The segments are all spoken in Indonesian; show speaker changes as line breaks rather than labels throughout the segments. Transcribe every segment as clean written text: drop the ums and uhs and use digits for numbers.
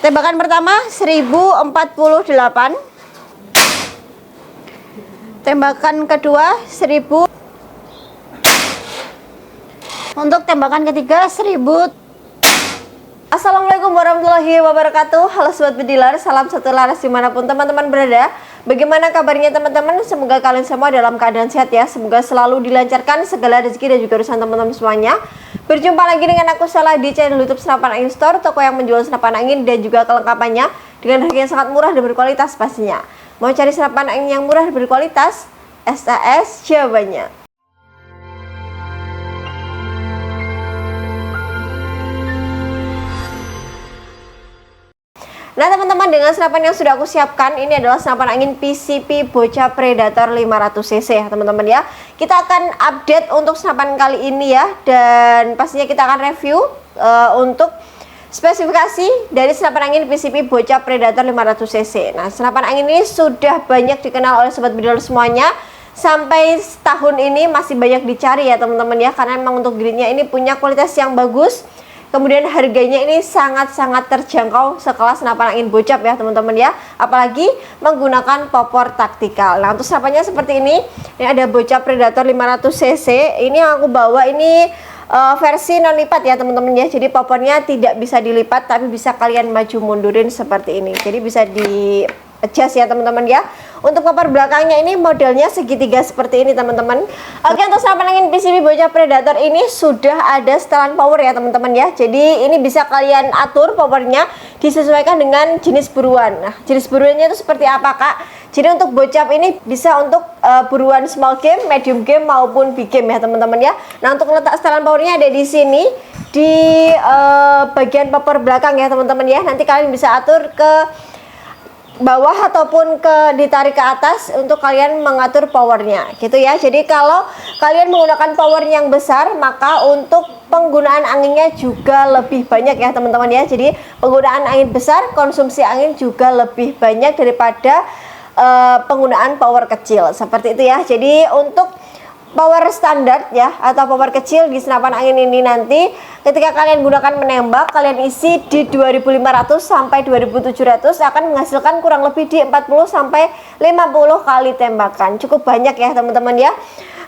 Tembakan pertama 1048. Tembakan kedua 1000. Untuk tembakan ketiga 1000. Assalamualaikum warahmatullahi wabarakatuh. Halo sobat bediler, salam satu laras dimanapun teman-teman berada. Bagaimana kabarnya teman-teman? Semoga kalian semua dalam keadaan sehat ya. Semoga selalu dilancarkan segala rezeki dan juga urusan teman-teman semuanya. Berjumpa lagi dengan aku Salah di channel YouTube Senapan Angin Store, toko yang menjual senapan angin dan juga kelengkapannya dengan harga yang sangat murah dan berkualitas pastinya. Mau cari senapan angin yang murah dan berkualitas? SAS jawabannya. Nah teman-teman, dengan senapan yang sudah aku siapkan, ini adalah senapan angin PCP Bocah Predator 500cc ya teman-teman ya. Kita akan update untuk senapan kali ini ya, dan pastinya kita akan review untuk spesifikasi dari senapan angin PCP Bocah Predator 500cc. Nah senapan angin ini sudah banyak dikenal oleh sobat bidol semuanya. Sampai tahun ini masih banyak dicari ya teman-teman ya, karena memang untuk gridnya ini punya kualitas yang bagus. Kemudian harganya ini sangat-sangat terjangkau sekelas senapan angin bocap ya teman-teman ya. Apalagi menggunakan popor taktikal. Nah untuk senapannya seperti ini. Ini ada Bocah Predator 500cc. Ini yang aku bawa ini versi non lipat ya teman-teman ya. Jadi popornya tidak bisa dilipat, tapi bisa kalian maju mundurin seperti ini. Jadi bisa di adjust ya teman-teman ya. Untuk popor belakangnya ini modelnya segitiga seperti ini teman-teman. Oke, untuk senapan angin PCP Bocah Predator ini sudah ada setelan power ya teman-teman ya. Jadi ini bisa kalian atur powernya disesuaikan dengan jenis buruan. Nah jenis buruannya itu seperti apa kak? Jadi untuk bocap ini bisa untuk buruan small game, medium game maupun big game ya teman-teman ya. Nah untuk letak setelan powernya ada di sini di bagian popor belakang ya teman-teman ya. Nanti kalian bisa atur ke bawah ataupun ditarik ke atas untuk kalian mengatur powernya gitu ya. Jadi kalau kalian menggunakan power yang besar, maka untuk penggunaan anginnya juga lebih banyak ya teman-teman ya. Jadi penggunaan angin besar, konsumsi angin juga lebih banyak daripada penggunaan power kecil seperti itu ya. Jadi untuk power standar ya atau power kecil di senapan angin ini nanti ketika kalian gunakan menembak, kalian isi di 2500 sampai 2700 akan menghasilkan kurang lebih di 40 sampai 50 kali tembakan. Cukup banyak ya teman-teman ya.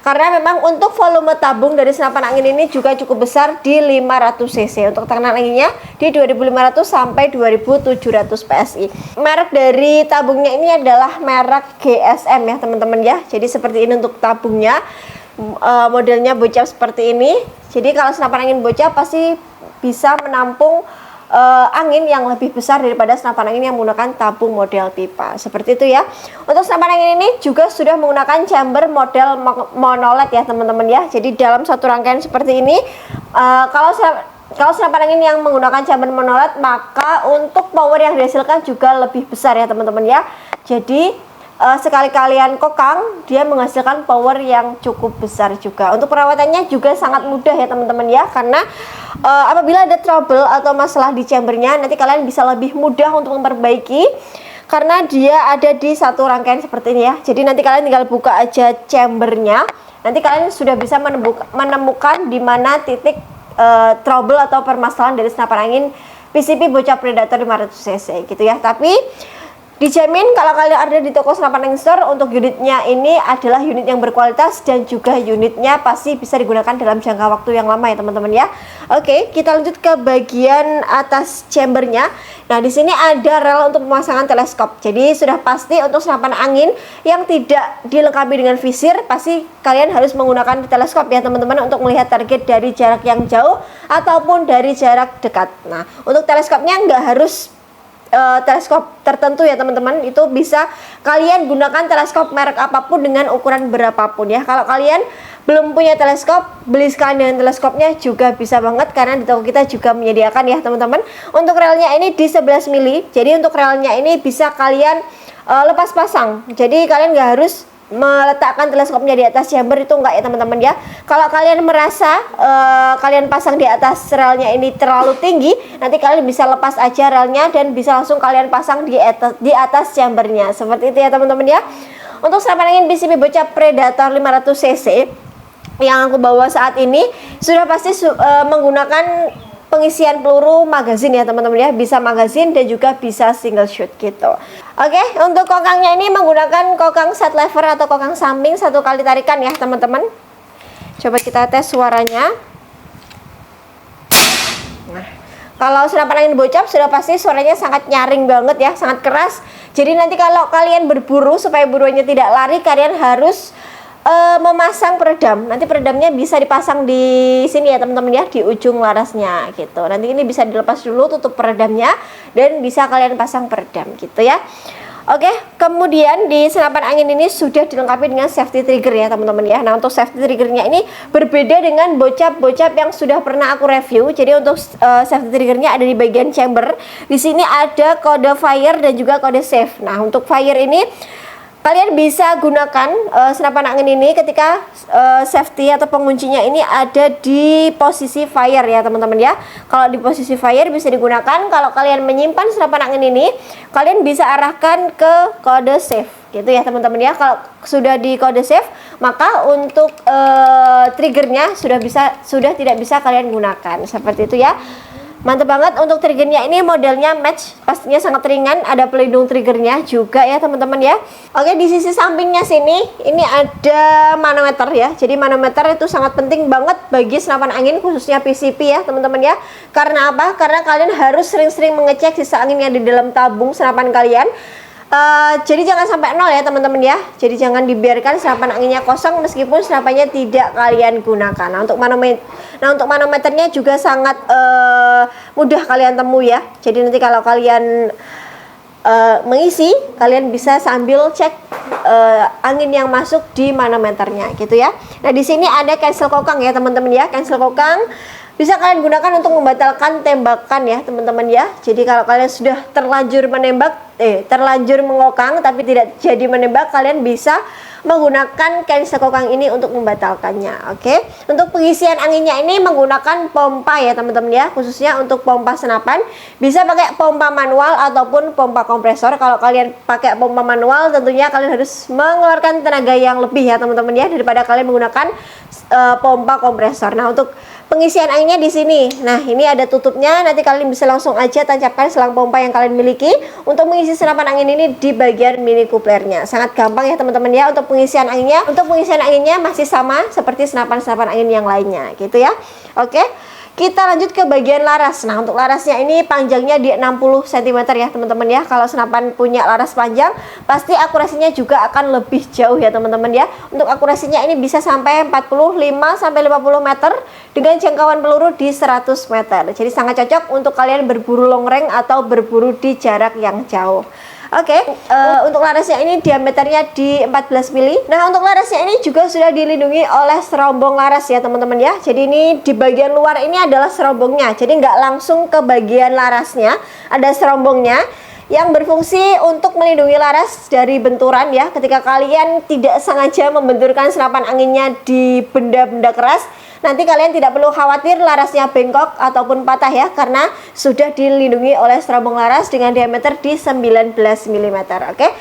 Karena memang untuk volume tabung dari senapan angin ini juga cukup besar di 500cc. Untuk tekanan anginnya di 2500 sampai 2700 PSI. Merek dari tabungnya ini adalah merek GSM ya teman-teman ya. Jadi seperti ini untuk tabungnya. Modelnya bocap seperti ini. Jadi kalau senapan angin bocap pasti bisa menampung angin yang lebih besar daripada senapan angin yang menggunakan tabung model pipa seperti itu ya. Untuk senapan angin ini juga sudah menggunakan chamber model monoled ya teman-teman ya. Jadi dalam satu rangkaian seperti ini kalau senapan angin yang menggunakan chamber monoled, maka untuk power yang dihasilkan juga lebih besar ya teman-teman ya. Jadi sekali kalian kokang, dia menghasilkan power yang cukup besar juga. Untuk perawatannya juga sangat mudah ya teman-teman ya, karena apabila ada trouble atau masalah di chambernya, nanti kalian bisa lebih mudah untuk memperbaiki karena dia ada di satu rangkaian seperti ini ya. Jadi nanti kalian tinggal buka aja chambernya, nanti kalian sudah bisa menemukan di mana titik trouble atau permasalahan dari senapan angin PCP Bocah Predator 500cc gitu ya. Tapi dijamin kalau kalian ada di toko Senapan Angin Store, untuk unitnya ini adalah unit yang berkualitas dan juga unitnya pasti bisa digunakan dalam jangka waktu yang lama ya teman-teman ya. Oke, kita lanjut ke bagian atas chambernya. Nah di sini ada rel untuk pemasangan teleskop. Jadi sudah pasti untuk senapan angin yang tidak dilengkapi dengan visir, pasti kalian harus menggunakan teleskop ya teman-teman untuk melihat target dari jarak yang jauh ataupun dari jarak dekat. Nah untuk teleskopnya nggak harus teleskop tertentu ya teman-teman, itu bisa kalian gunakan teleskop merek apapun dengan ukuran berapapun ya. Kalau kalian belum punya teleskop, beli sekalian dengan teleskopnya juga bisa banget, karena di toko kita juga menyediakan ya teman-teman. Untuk relnya ini di 11 mili, jadi untuk relnya ini bisa kalian lepas pasang, jadi kalian nggak harus meletakkan teleskopnya di atas chamber, itu enggak ya teman-teman ya. Kalau kalian merasa kalian pasang di atas relnya ini terlalu tinggi, nanti kalian bisa lepas aja relnya dan bisa langsung kalian pasang di atas chambernya seperti itu ya teman-teman ya. Untuk senapan angin PCP Bocah Predator 500cc yang aku bawa saat ini sudah pasti menggunakan pengisian peluru magazin ya teman-teman ya, bisa magazin dan juga bisa single shoot gitu. Oke, untuk kokangnya ini menggunakan kokang set lever atau kokang samping 1 kali tarikan ya teman-teman. Coba kita tes suaranya. Nah, kalau senapan angin bocap sudah pasti suaranya sangat nyaring banget ya, sangat keras. Jadi nanti kalau kalian berburu supaya buruannya tidak lari, kalian harus memasang peredam. Nanti peredamnya bisa dipasang di sini ya teman-teman ya, di ujung larasnya gitu. Nanti ini bisa dilepas dulu tutup peredamnya dan bisa kalian pasang peredam gitu ya. Oke, kemudian di senapan angin ini sudah dilengkapi dengan safety trigger ya teman-teman ya. Nah, untuk safety triggernya ini berbeda dengan bocap-bocap yang sudah pernah aku review. Jadi untuk safety triggernya ada di bagian chamber. Di sini ada kode fire dan juga kode save. Nah, untuk fire ini kalian bisa gunakan senapan angin ini ketika safety atau penguncinya ini ada di posisi fire ya teman-teman ya. Kalau di posisi fire bisa digunakan. Kalau kalian menyimpan senapan angin ini, kalian bisa arahkan ke kode save gitu ya teman-teman ya. Kalau sudah di kode save, maka untuk triggernya sudah tidak bisa kalian gunakan seperti itu ya. Mantap banget. Untuk triggernya ini modelnya match, pastinya sangat ringan, ada pelindung triggernya juga ya teman-teman ya. Oke, di sisi sampingnya sini ini ada manometer ya. Jadi manometer itu sangat penting banget bagi senapan angin khususnya PCP ya teman-teman ya. Karena apa? Karena kalian harus sering-sering mengecek sisa angin yang di dalam tabung senapan kalian. Jadi jangan sampai nol ya teman-teman ya. Jadi jangan dibiarkan senapan anginnya kosong meskipun senapannya tidak kalian gunakan. Nah, untuk manometernya juga sangat mudah kalian temui ya. Jadi nanti kalau kalian mengisi, kalian bisa sambil cek angin yang masuk di manometernya gitu ya. Nah, di sini ada cancel kokang ya teman-teman ya. Cancel kokang bisa kalian gunakan untuk membatalkan tembakan ya teman-teman ya. Jadi kalau kalian sudah terlanjur mengokang tapi tidak jadi menembak, kalian bisa menggunakan cancel kokang ini untuk membatalkannya. Oke. Untuk pengisian anginnya ini menggunakan pompa ya teman-teman ya, khususnya untuk pompa senapan. Bisa pakai pompa manual ataupun pompa kompresor. Kalau kalian pakai pompa manual, tentunya kalian harus mengeluarkan tenaga yang lebih ya teman-teman ya, daripada kalian menggunakan pompa kompresor. Nah, untuk pengisian anginnya di sini. Nah, ini ada tutupnya. Nanti kalian bisa langsung aja tancapkan selang pompa yang kalian miliki untuk mengisi senapan angin ini di bagian mini couplernya. Sangat gampang ya teman-teman ya untuk pengisian anginnya. Untuk pengisian anginnya masih sama seperti senapan-senapan angin yang lainnya gitu ya. Oke. Kita lanjut ke bagian laras. Nah, untuk larasnya ini panjangnya di 60 cm ya teman-teman ya. Kalau senapan punya laras panjang, pasti akurasinya juga akan lebih jauh ya teman-teman ya. Untuk akurasinya ini bisa sampai 45 sampai 50 meter dengan jangkauan peluru di 100 meter. Jadi sangat cocok untuk kalian berburu long range atau berburu di jarak yang jauh. Oke, untuk larasnya ini diameternya di 14 mili. Nah, untuk larasnya ini juga sudah dilindungi oleh serombong laras ya teman-teman ya. Jadi ini di bagian luar ini adalah serombongnya. Jadi nggak langsung ke bagian larasnya, ada serombongnya yang berfungsi untuk melindungi laras dari benturan ya. Ketika kalian tidak sengaja membenturkan senapan anginnya di benda-benda keras, nanti kalian tidak perlu khawatir larasnya bengkok ataupun patah ya, karena sudah dilindungi oleh serombong laras dengan diameter di 19 mm. Oke.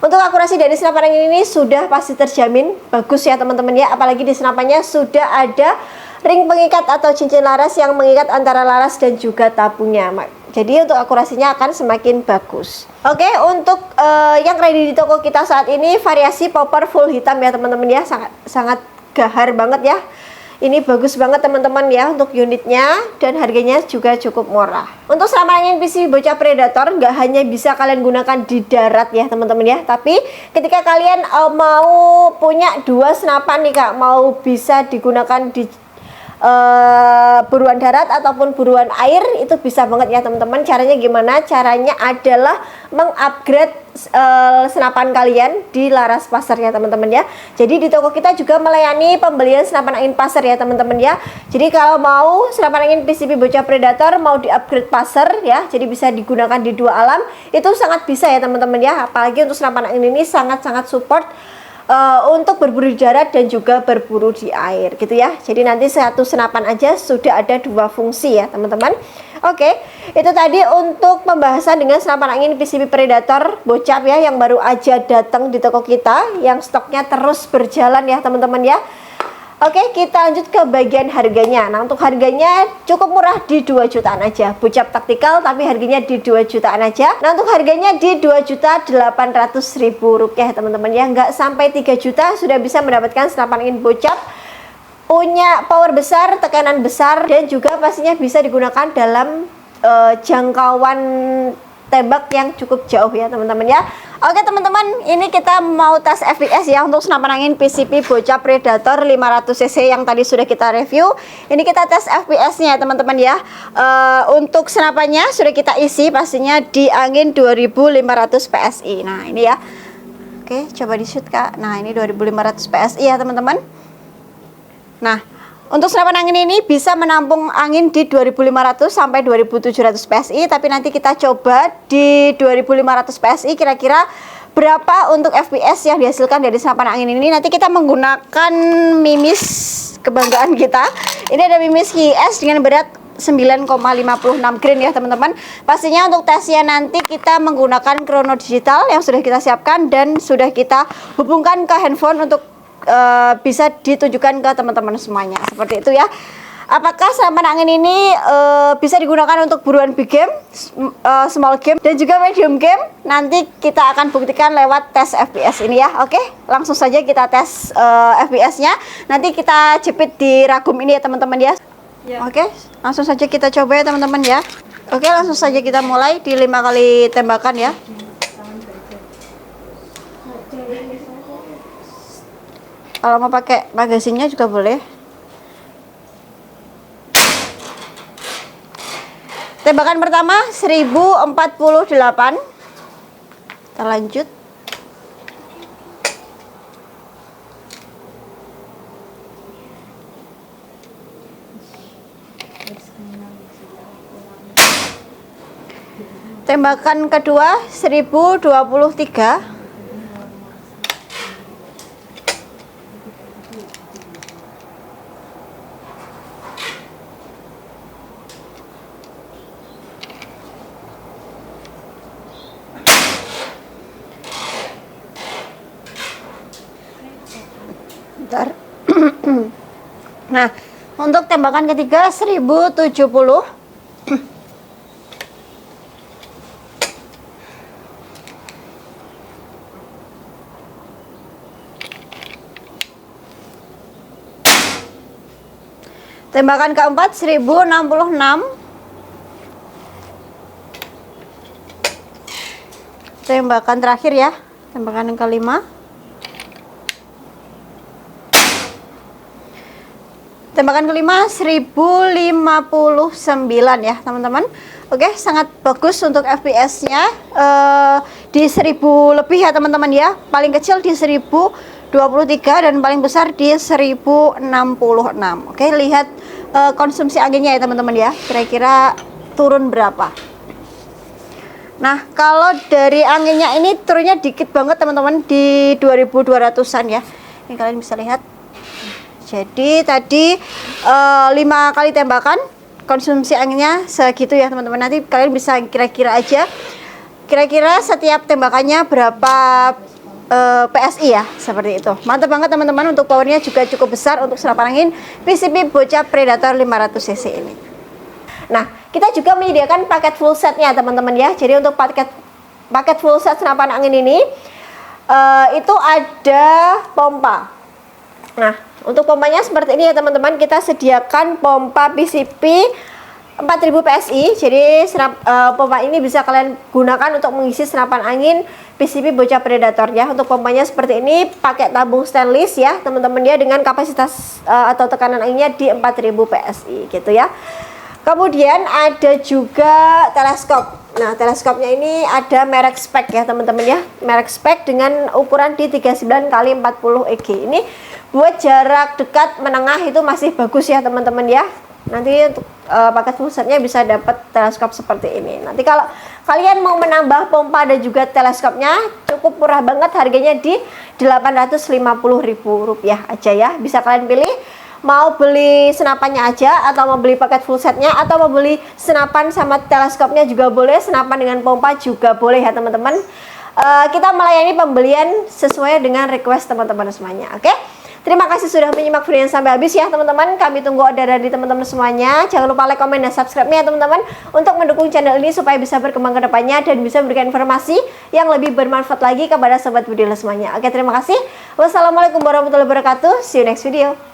Untuk akurasi dari senapan angin ini sudah pasti terjamin bagus ya teman-teman ya, apalagi di senapannya sudah ada ring pengikat atau cincin laras yang mengikat antara laras dan juga tabungnya. Jadi untuk akurasinya akan semakin bagus. Oke, untuk yang ready di toko kita saat ini variasi popper full hitam ya teman-teman ya, sangat gahar banget ya. Ini bagus banget teman-teman ya untuk unitnya, dan harganya juga cukup murah. Untuk senapan angin PCP Bocah Predator nggak hanya bisa kalian gunakan di darat ya teman-teman ya, tapi ketika kalian mau punya dua senapan nih kak, mau bisa digunakan di buruan darat ataupun buruan air, itu bisa banget ya teman-teman. Caranya gimana? Caranya adalah mengupgrade senapan kalian di laras pasar ya teman-teman ya. Jadi di toko kita juga melayani pembelian senapan angin pasar ya teman-teman ya. Jadi kalau mau senapan angin PCP Bocah Predator mau di-upgrade pasar ya, jadi bisa digunakan di dua alam, itu sangat bisa ya teman-teman ya. Apalagi untuk senapan angin ini sangat-sangat support untuk berburu di darat dan juga berburu di air gitu ya. Jadi nanti satu senapan aja sudah ada dua fungsi ya teman-teman. Oke, itu tadi untuk pembahasan dengan senapan angin PCP Predator Bocap ya, yang baru aja datang di toko kita, yang stoknya terus berjalan ya teman-teman ya. Oke, kita lanjut ke bagian harganya. Nah, untuk harganya cukup murah di 2 jutaan aja. Bocap taktikal tapi harganya di 2 jutaan aja. Nah, untuk harganya di 2.800.000 rupiah teman-teman ya. Nggak sampai 3 juta sudah bisa mendapatkan senapan angin bocap. Punya power besar, tekanan besar, dan juga pastinya bisa digunakan dalam jangkauan tembak yang cukup jauh ya teman-teman ya. Oke teman-teman, ini kita mau tes FPS ya untuk senapan angin PCP Bocap Predator 500cc yang tadi sudah kita review. Ini kita tes FPS-nya ya teman-teman ya. Untuk senapannya sudah kita isi pastinya di angin 2500 PSI. Nah ini ya. Oke, coba di shoot Kak. Nah ini 2500 PSI ya teman-teman. Nah, untuk senapan angin ini bisa menampung angin di 2500 sampai 2700 PSI, tapi nanti kita coba di 2500 PSI kira-kira berapa untuk FPS yang dihasilkan dari senapan angin ini. Nanti kita menggunakan mimis kebanggaan kita. Ini ada mimis KIS dengan berat 9,56 grain ya teman-teman. Pastinya untuk tesnya nanti kita menggunakan krono digital yang sudah kita siapkan dan sudah kita hubungkan ke handphone untuk bisa ditujukan ke teman-teman semuanya seperti itu ya. Apakah senapan angin ini bisa digunakan untuk buruan big game, small game, dan juga medium game? Nanti kita akan buktikan lewat tes FPS ini ya. Oke, langsung saja kita tes FPS-nya. Nanti kita jepit di ragum ini ya teman-teman ya. Oke, langsung saja kita coba ya teman-teman ya. Oke, langsung saja kita mulai di 5 kali tembakan ya. Kalau mau pakai magazinnya juga boleh. Tembakan pertama 1048. Kita lanjut. Tembakan kedua 1023. Bentar. Nah, untuk tembakan ketiga 1070. Tembakan keempat 1066. Tembakan terakhir ya, tembakan yang kelima. Tembakan kelima 1059 ya teman-teman. Oke, sangat bagus untuk FPS-nya di 1000 lebih ya teman-teman ya. Paling kecil di 1023 dan paling besar di 1066. Oke, lihat konsumsi anginnya ya teman-teman ya. Kira-kira turun berapa? Nah, kalau dari anginnya ini turunnya dikit banget teman-teman, di 2200-an ya. Ini kalian bisa lihat. Jadi tadi 5 kali tembakan konsumsi anginnya segitu ya teman-teman. Nanti kalian bisa kira-kira aja kira-kira setiap tembakannya berapa PSI ya, seperti itu. Mantap banget teman-teman, untuk powernya juga cukup besar untuk senapan angin PCP Bocap Predator 500cc ini. Nah, kita juga menyediakan paket full setnya teman-teman ya. Jadi untuk paket full set senapan angin ini itu ada pompa. Nah, untuk pompanya seperti ini ya teman-teman. Kita sediakan pompa PCP 4000 PSI. Jadi pompa ini bisa kalian gunakan untuk mengisi senapan angin PCP Bocap Predator ya. Untuk pompanya seperti ini, pakai tabung stainless ya teman-teman ya, dengan kapasitas atau tekanan anginnya di 4000 PSI gitu ya. Kemudian ada juga teleskop. Nah, teleskopnya ini ada merek spek ya teman-teman ya. Merek spek dengan ukuran di 39 x 40 EG. Ini buat jarak dekat menengah itu masih bagus ya teman-teman ya. Nanti untuk paket full setnya bisa dapat teleskop seperti ini. Nanti kalau kalian mau menambah pompa dan juga teleskopnya, cukup murah banget, harganya di Rp850.000 aja ya. Bisa kalian pilih mau beli senapannya aja, atau mau beli paket full setnya, atau mau beli senapan sama teleskopnya juga boleh, senapan dengan pompa juga boleh ya teman-teman. Kita melayani pembelian sesuai dengan request teman-teman semuanya. Oke, Terima kasih sudah menyimak video yang sampai habis ya teman-teman. Kami tunggu order dari teman-teman semuanya. Jangan lupa like, komen, dan subscribe-nya ya teman-teman, untuk mendukung channel ini supaya bisa berkembang ke depannya dan bisa memberikan informasi yang lebih bermanfaat lagi kepada sobat budidaya semuanya. Oke, terima kasih. Wassalamualaikum warahmatullahi wabarakatuh. See you next video.